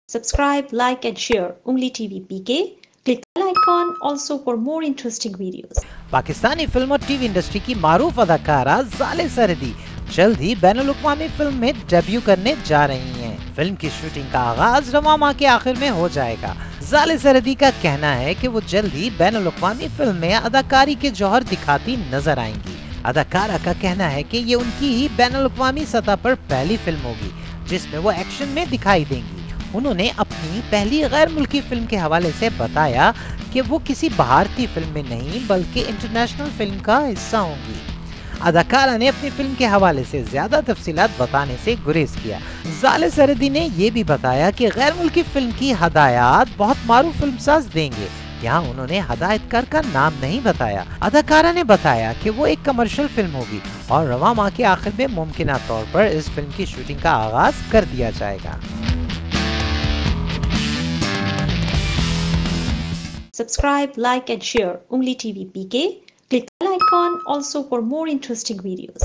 Subscribe, like and share Ungli TV PK. Click the bell icon also for more interesting videos. Pakistani film और TV industry की मारूफ अदाकारा जाले सरदी जल्द ही बैनुल अक़वामी film में डेब्यू करने जा रही हैं। फिल्म की शूटिंग का आगाज रवां माह के आखिर में हो जाएगा। जाले सरदी का कहना है कि वो जल्द ही बैनुल अक़वामी फिल्म में अदाकारी के जौहर दिखाती नजर आएंगी। अदाकारा का कहना है कि ये उनकी ही बैनुल अक़वामी सतह पर पहली फिल्म होगी जिसमें वो एक्शन में दिखाई देंगी। उन्होंने अपनी पहली गैर मुल्की फिल्म के हवाले से बताया कि वो किसी भारतीय फिल्म में नहीं बल्कि इंटरनेशनल फिल्म का हिस्सा होंगी। अदाकारा ने अपनी फिल्म के हवाले से ज्यादा तफसीलात बताने से गुरेज किया। जाले सरदी ने ये भी बताया कि गैर मुल्की फिल्म की हदायत बहुत मारूफ फिल्मसाज देंगे। यहाँ उन्होंने हदायतकार का नाम नहीं बताया। अदाकारा ने बताया कि वो एक कमर्शियल फिल्म होगी और रवां माह के आखिर में मुमकिना तौर पर इस फिल्म की शूटिंग का आगाज कर दिया जाएगा। Subscribe, like and share Ungli TV PK. Click the bell icon also for more interesting videos.